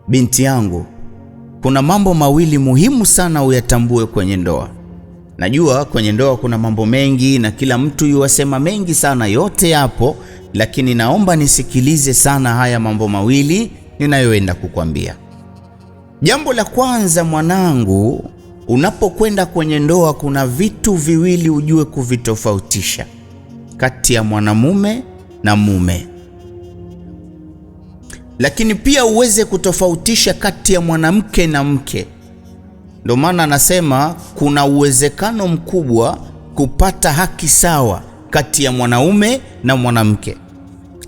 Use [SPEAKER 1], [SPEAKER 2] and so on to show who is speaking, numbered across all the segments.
[SPEAKER 1] Binti yangu, kuna mambo mawili muhimu sana uyatambue kwenye ndoa. Najua kwenye ndoa kuna mambo mengi na kila mtu yuwasema mengi sana, yote yapo, lakini naomba nisikilize sana haya mambo mawili ninayoenda kukwambia. Jambo la kwanza mwanangu, unapokwenda kwenye ndoa kuna vitu viwili ujue kuvitofautisha kati ya mwanamume na mume. Lakini pia uweze kutofautisha kati ya mwanamke na mke. Ndio maana anasema kuna uwezekano mkubwa kupata haki sawa kati ya mwanaume na mwanamke,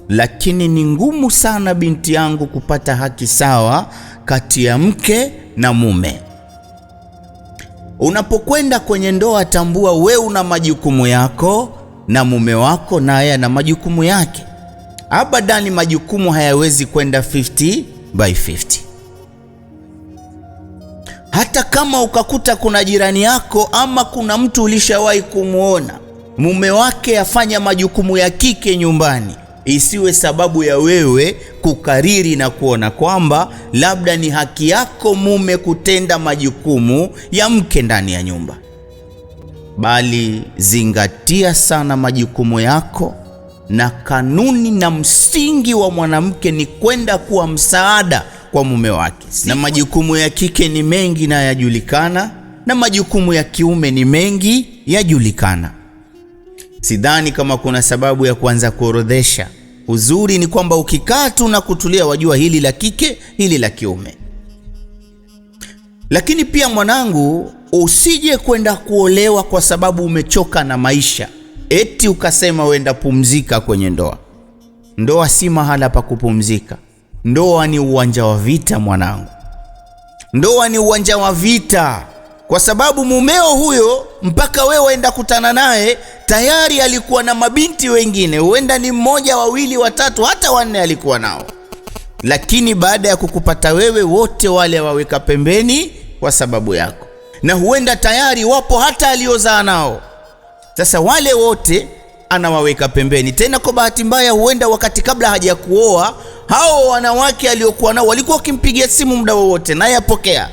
[SPEAKER 1] lakini ni ngumu sana binti yangu kupata haki sawa kati ya mke na mume. Unapokwenda kwenye ndoa, tambua wewe una majukumu yako na mume wako naye ana majukumu yake. Abadani majukumu hayawezi kwenda 50-50. Hata kama ukakuta kuna jirani yako ama kuna mtu ulishawahi kumuona mume wake afanya majukumu ya kike nyumbani, isiwe sababu ya wewe kukariri na kuona kwamba labda ni haki yako mume kutenda majukumu ya mke ndani ya nyumba. Bali zingatia sana majukumu yako, na kanuni na msingi wa mwanamke ni kwenda kuwa msaada kwa mume wake. Na majukumu ya kike ni mengi na yajulikana, na majukumu ya kiume ni mengi yajulikana. Sidhani kama kuna sababu ya kuanza kuorodhesha. Uzuri ni kwamba ukikaa tu na kutulia wajua hili la kike, hili la kiume. Lakini pia mwanangu, usije kwenda kuolewa kwa sababu umechoka na maisha eti ukasema wenda pumzika kwenye ndoa. Ndoa si mahala pa kupumzika. Ndoa ni uwanja wa vita mwanangu. Ndoa ni uwanja wa vita, kwa sababu mumeo huyo mpaka wewe waenda kutana naye tayari alikuwa na mabinti wengine, huenda ni mmoja, wawili, watatu, hata wanne alikuwa nao. Lakini baada ya kukupata wewe, wote wale waweka pembeni kwa sababu yako, na huenda tayari wapo hata aliozaa nao. Sasa wale wote anawaweka pembeni. Tena kwa bahati mbaya, huenda wakati kabla haja kuoa, hao wanawake aliokuwa nao walikuwa wakimpigia simu muda wowote naye apokea.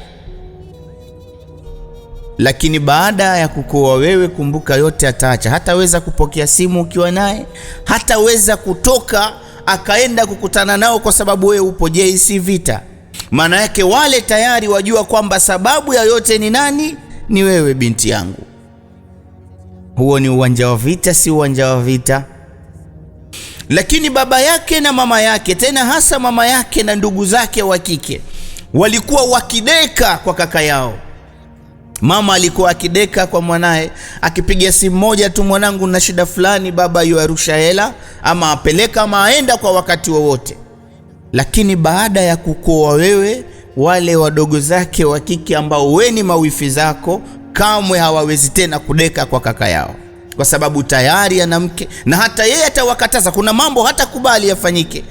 [SPEAKER 1] Lakini baada ya kukuoa wewe, kumbuka yote ataacha. Hataweza kupokea simu ukiwa naye, hataweza kutoka akaenda kukutana nao kwa sababu wewe upo. Je, si vita? Maana yake wale tayari wajua kwamba sababu ya yote ni nani? Ni wewe binti yangu. Huo ni uwanja wa vita, si uwanja wa vita. Lakini baba yake na mama yake, tena hasa mama yake na ndugu zake wa kike, walikuwa wakideka kwa kaka yao. Mama alikuwa akideka kwa mwanae, akipiga simu moja tu, mwanangu na shida fulani, baba yuarusha hela ama apeleka ama aenda kwa wakati wowote. Lakini baada ya kukuoa wewe, wale wadogo zake wa kike ambao we ni mawifi zako, kamwe hawawezi tena kudeka kwa kaka yao, kwa sababu tayari ana mke, na hata yeye atawakataza. Kuna mambo hata kubali yafanyike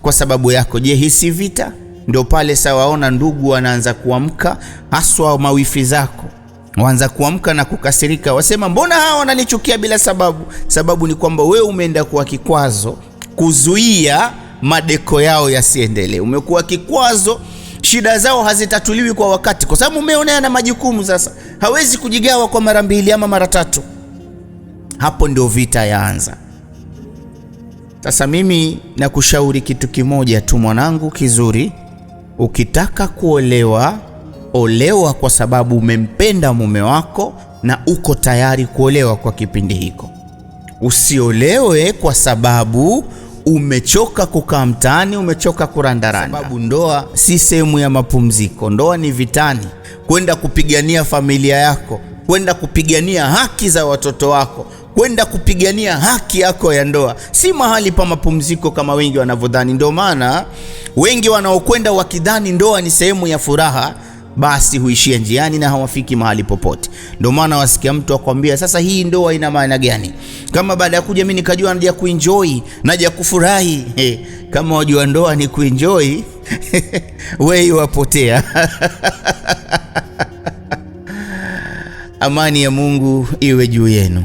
[SPEAKER 1] kwa sababu yako. Je, hii si vita? Ndio pale sawaona ndugu wanaanza kuamka, haswa mawifi zako waanza kuamka na kukasirika, wasema mbona hawa wananichukia bila sababu? Sababu ni kwamba wewe umeenda kuwa kikwazo kuzuia madeko yao yasiendelee. Umekuwa kikwazo, shida zao hazitatuliwi kwa wakati, kwa sababu umeonea na majukumu. Sasa hawezi kujigawa kwa mara mbili ama mara tatu. Hapo ndio vita yaanza. Sasa mimi nakushauri kitu kimoja tu mwanangu kizuri. Ukitaka kuolewa, olewa kwa sababu umempenda mume wako na uko tayari kuolewa kwa kipindi hiko. Usiolewe kwa sababu umechoka kukaa mtaani, umechoka kurandaranda. Sababu ndoa si sehemu ya mapumziko. Ndoa ni vitani, kwenda kupigania familia yako, kwenda kupigania haki za watoto wako, kwenda kupigania haki yako ya ndoa. Si mahali pa mapumziko kama wengi wanavyodhani. Ndio maana wengi wanaokwenda wakidhani ndoa ni sehemu ya furaha, basi huishia njiani na hawafiki mahali popote. Ndio maana wasikia mtu akwambia, sasa hii ndoa ina maana gani? Kama baada ya kuja mimi nikajua naja kuenjoy, naja kufurahi. Kama wajua ndoa ni kuenjoy, wewe wapotea. Amani ya Mungu iwe juu yenu.